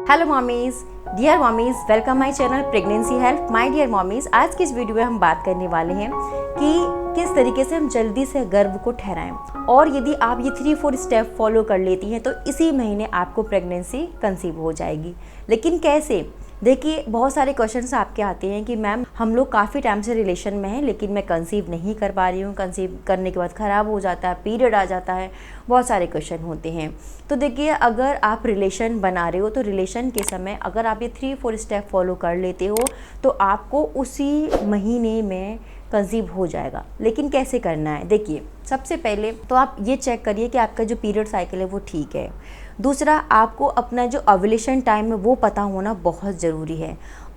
Hello mommies, dear mommies, welcome my channel pregnancy help. My dear mommies, आज की इस video में हम बात करने वाले हैं कि किस तरीके से हम जल्दी से गर्भ को ठहराएं। और यदि आप ये 3-4 स्टेप फॉलो कर लेती हैं तो इसी महीने आपको प्रेगनेंसी कंसीव हो जाएगी। लेकिन कैसे? देखिए, बहुत सारे क्वेश्चंस आपके आते हैं कि मैम हम लोग काफ़ी टाइम से रिलेशन में हैं लेकिन मैं कंसीव नहीं कर पा रही हूँ, कंसीव करने के बाद ख़राब हो जाता है, पीरियड आ जाता है, बहुत सारे क्वेश्चन होते हैं। तो देखिए, अगर आप रिलेशन बना रहे हो तो रिलेशन के समय अगर आप ये 3-4 स्टेप फॉलो कर लेते हो तो आपको उसी महीने में कंसीव हो जाएगा। लेकिन कैसे करना है? देखिए, सबसे पहले तो आप ये चेक करिए कि आपका जो पीरियड साइकिल है वो ठीक है। दूसरा, आपको अपना जो ओव्यूलेशन टाइम है वो पता होना बहुत ज़रूरी है।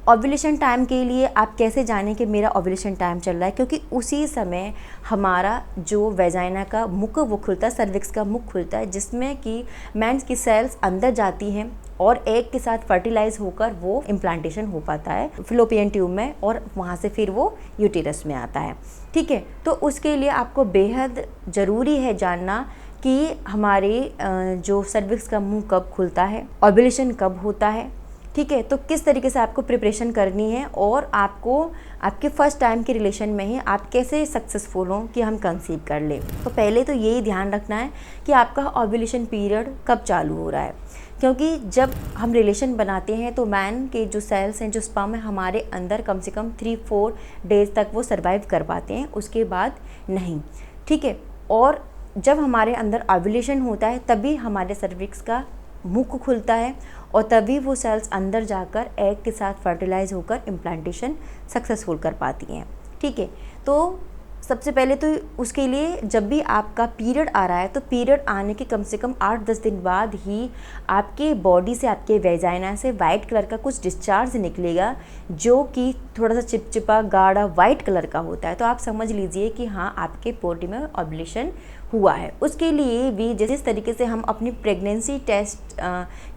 ओव्यूलेशन टाइम के लिए आप कैसे जानें कि मेरा ओव्यूलेशन टाइम चल रहा है? क्योंकि उसी समय हमारा जो वेजाइना का मुख वो खुलता है, सर्विक्स का मुख खुलता है, जिसमें कि मेंस की सेल्स अंदर जाती हैं और एग के साथ फर्टिलाइज होकर वो इम्प्लांटेशन हो पाता है फिलोपियन ट्यूब में और वहाँ से फिर वो यूटेरस में आता है। ठीक है, तो उसके लिए आपको बेहद ज़रूरी है जानना कि हमारे जो सर्विक्स का मुंह कब खुलता है, ओव्यूलेशन कब होता है। ठीक है, तो किस तरीके से आपको प्रिपरेशन करनी है और आपको आपके फर्स्ट टाइम के रिलेशन में ही आप कैसे सक्सेसफुल हों कि हम कंसीव कर लें। तो पहले तो यही ध्यान रखना है कि आपका ओव्यूलेशन पीरियड कब चालू हो रहा है, क्योंकि जब हम रिलेशन बनाते हैं तो मैन के जो सेल्स हैं, जो स्पर्म है, हमारे अंदर कम से कम 3-4 डेज तक वो सर्वाइव कर पाते हैं, उसके बाद नहीं। ठीक है, और जब हमारे अंदर ओव्यूलेशन होता है तभी हमारे सर्विक्स का मुख खुलता है और तभी वो सेल्स अंदर जाकर एग के साथ फर्टिलाइज होकर इम्प्लांटेशन सक्सेसफुल कर पाती हैं। ठीक है, तो सबसे पहले तो उसके लिए जब भी आपका पीरियड आ रहा है तो पीरियड आने के कम से कम 8-10 दिन बाद ही आपके बॉडी से, आपके वेजाइना से वाइट कलर का कुछ डिस्चार्ज निकलेगा जो कि थोड़ा सा चिपचिपा गाढ़ा वाइट कलर का होता है। तो आप समझ लीजिए कि हाँ, आपके बॉडी में ओव्यूलेशन हुआ है। उसके लिए भी जिस तरीके से हम अपनी प्रेगनेंसी टेस्ट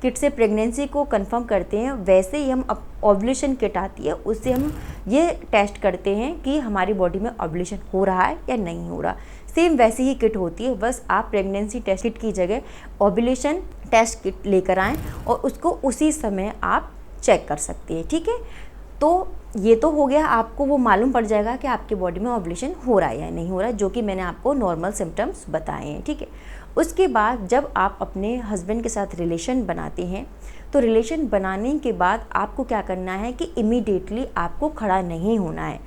किट से प्रेगनेंसी को कंफर्म करते हैं, वैसे ही हम ओव्यूलेशन किट आती है उससे हम ये टेस्ट करते हैं कि हमारी बॉडी में ओव्यूलेशन हो रहा है या नहीं हो रहा। सेम वैसी ही किट होती है, बस आप प्रेगनेंसी टेस्ट किट की जगह ओव्यूलेशन टेस्ट किट लेकर आएँ और उसको उसी समय आप चेक कर सकते हैं। ठीक है, तो ये तो हो गया, आपको वो मालूम पड़ जाएगा कि आपकी बॉडी में ओव्यूलेशन हो रहा है या नहीं हो रहा है, जो कि मैंने आपको नॉर्मल सिम्टम्स बताए हैं। ठीक है, उसके बाद जब आप अपने हस्बैंड के साथ रिलेशन बनाते हैं तो रिलेशन बनाने के बाद आपको क्या करना है कि इमीडिएटली आपको खड़ा नहीं होना है।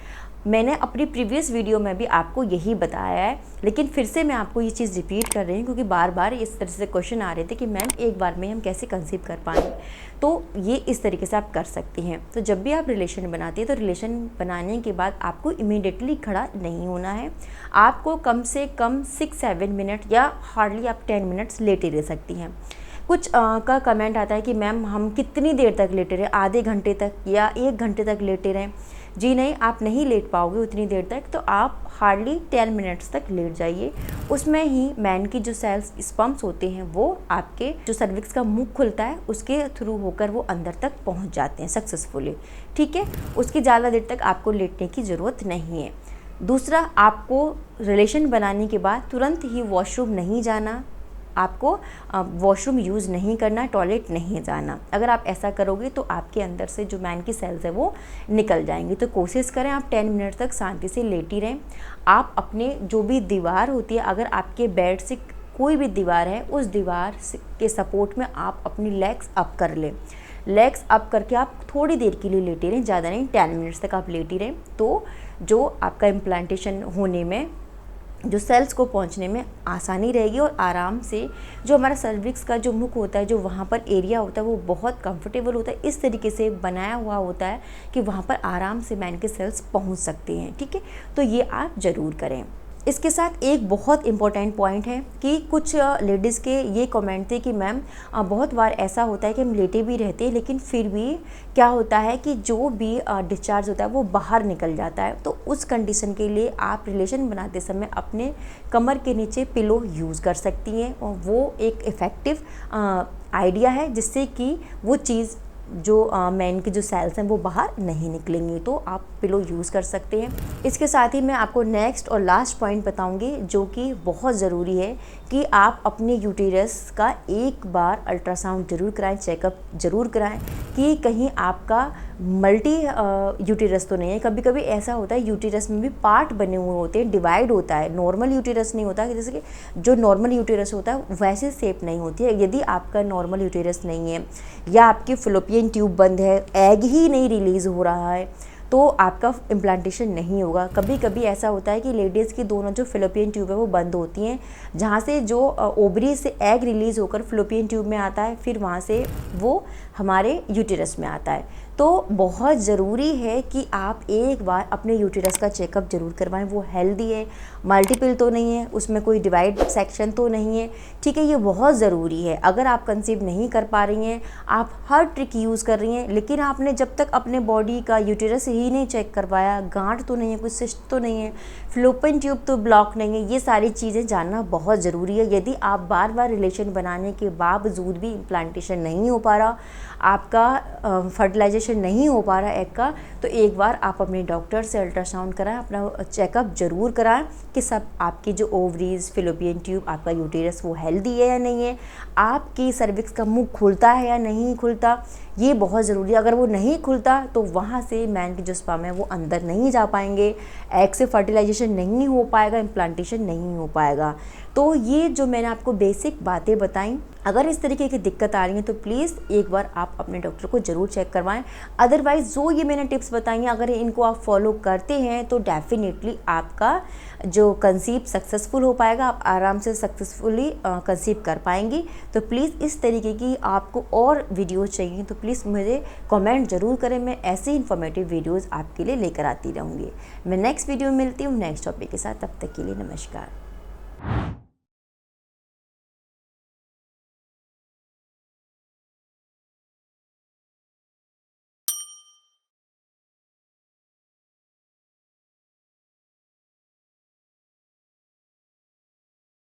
मैंने अपनी प्रीवियस वीडियो में भी आपको यही बताया है, लेकिन फिर से मैं आपको ये चीज़ रिपीट कर रही हूँ क्योंकि बार बार इस तरह से क्वेश्चन आ रहे थे कि मैम एक बार में हम कैसे कंसीव कर पाएंगे। तो ये इस तरीके से आप कर सकती हैं। तो जब भी आप रिलेशन बनाती हैं तो रिलेशन बनाने के बाद आपको इमीडिएटली खड़ा नहीं होना है। आपको कम से कम 6-7 मिनट या हार्डली आप 10 मिनट्स लेटे रह सकती हैं। कुछ का कमेंट आता है कि मैम हम कितनी देर तक लेटे रहें, आधे घंटे तक या 1 घंटे तक लेटे रहें? जी नहीं, आप नहीं लेट पाओगे उतनी देर तक, तो आप हार्डली 10 मिनट्स तक लेट जाइए। उसमें ही मैन की जो सेल्स स्पर्म्स होते हैं वो आपके जो सर्विक्स का मुख खुलता है उसके थ्रू होकर वो अंदर तक पहुंच जाते हैं सक्सेसफुली। ठीक है, उसकी ज़्यादा देर तक आपको लेटने की ज़रूरत नहीं है। दूसरा, आपको रिलेशन बनाने के बाद तुरंत ही वॉशरूम नहीं जाना, आपको वॉशरूम यूज़ नहीं करना, टॉयलेट नहीं जाना। अगर आप ऐसा करोगे तो आपके अंदर से जो मैन की सेल्स है वो निकल जाएंगी। तो कोशिश करें आप 10 मिनट तक शांति से लेटी रहें। आप अपने जो भी दीवार होती है, अगर आपके बेड से कोई भी दीवार है, उस दीवार के सपोर्ट में आप अपनी लेग्स अप कर लें। लेग्स अप करके आप थोड़ी देर के लिए लेटी रहें, ज़्यादा नहीं, 10 मिनट्स तक आप लेटी रहें। तो जो आपका इम्प्लांटेशन होने में, जो सेल्स को पहुंचने में आसानी रहेगी और आराम से जो हमारा सर्विक्स का जो मुख होता है, जो वहाँ पर एरिया होता है वो बहुत कंफर्टेबल होता है। इस तरीके से बनाया हुआ होता है कि वहाँ पर आराम से मैन के सेल्स पहुँच सकते हैं। ठीक है, तो ये आप ज़रूर करें। इसके साथ एक बहुत इम्पॉर्टेंट पॉइंट है कि कुछ लेडीज़ के ये कमेंट थे कि मैम बहुत बार ऐसा होता है कि हम लेटे भी रहते हैं लेकिन फिर भी क्या होता है कि जो भी डिस्चार्ज होता है वो बाहर निकल जाता है। तो उस कंडीशन के लिए आप रिलेशन बनाते समय अपने कमर के नीचे पिलो यूज़ कर सकती हैं और वो एक इफ़ेक्टिव आइडिया है जिससे कि वो चीज़ जो मैन की जो सेल्स हैं वो बाहर नहीं निकलेंगी। तो आप पिलो यूज़ कर सकते हैं। इसके साथ ही मैं आपको नेक्स्ट और लास्ट पॉइंट बताऊंगी जो कि बहुत ज़रूरी है कि आप अपने यूटेरस का एक बार अल्ट्रासाउंड ज़रूर कराएं, चेकअप ज़रूर कराएं कि कहीं आपका मल्टी यूटेरस तो नहीं है। कभी कभी ऐसा होता है यूटेरस में भी पार्ट बने हुए होते हैं, डिवाइड होता है, नॉर्मल यूटेरस नहीं होता, जैसे कि जो नॉर्मल यूटेरस होता है वैसे शेप नहीं होती है। यदि आपका नॉर्मल यूटेरस नहीं है या आपकी फैलोपियन ट्यूब बंद है, एग ही नहीं रिलीज़ हो रहा है, तो आपका इम्प्लांटेशन नहीं होगा। कभी कभी ऐसा होता है कि लेडीज़ की दोनों जो फैलोपियन ट्यूब है वो बंद होती हैं, जहाँ से जो ओवरी से एग रिलीज़ होकर फैलोपियन ट्यूब में आता है, फिर वहाँ से वो हमारे यूटेरस में आता है। तो बहुत ज़रूरी है कि आप एक बार अपने यूटेरस का चेकअप ज़रूर करवाएं। वो हेल्दी है, मल्टीपल तो नहीं है, उसमें कोई डिवाइड सेक्शन तो नहीं है, ठीक है। ये बहुत ज़रूरी है। अगर आप कंसीव नहीं कर पा रही हैं, आप हर ट्रिक यूज़ कर रही हैं, लेकिन आपने जब तक अपने बॉडी का यूटेरस ही नहीं चेक करवाया, गांठ तो नहीं है, कुछ सिस्ट तो नहीं है, फैलोपियन ट्यूब तो ब्लॉक नहीं है, ये सारी चीज़ें जानना बहुत ज़रूरी है। यदि आप बार बार रिलेशन बनाने के बावजूद भी इम्प्लांटेशन नहीं हो पा रहा, आपका फर्टिलाइजेशन नहीं हो पा रहा एग का, तो एक बार आप अपने डॉक्टर से अल्ट्रासाउंड कराएं, अपना चेकअप ज़रूर कराएं कि सब आपकी जो ओवरीज, फैलोपियन ट्यूब, आपका यूटेरस वो हेल्दी है या नहीं है, आपकी सर्विक्स का मुंह खुलता है या नहीं खुलता, ये बहुत ज़रूरी है। अगर वो नहीं खुलता तो वहाँ से मैन की जो स्पर्म है वो अंदर नहीं जा पाएंगे, एग से फर्टिलाइजेशन नहीं हो पाएगा, इम्प्लांटेशन नहीं हो पाएगा। तो ये जो मैंने आपको बेसिक बातें बताई, अगर इस तरीके की दिक्कत आ रही है तो प्लीज़ एक बार आप अपने डॉक्टर को ज़रूर चेक करवाएं। अदरवाइज़ जो ये मैंने टिप्स बताई हैं, अगर इनको आप फॉलो करते हैं तो डेफिनेटली आपका जो कंसीव सक्सेसफुल हो पाएगा, आप आराम से सक्सेसफुली कंसीव कर पाएंगी। तो प्लीज़ इस तरीके की आपको और वीडियो चाहिए तो प्लीज़ मुझे कमेंट ज़रूर करें, मैं ऐसी इन्फॉर्मेटिव वीडियोज़ आपके लिए लेकर आती रहूँगी। मैं नेक्स्ट वीडियो में मिलती हूँ नेक्स्ट टॉपिक के साथ, तब तक के लिए नमस्कार।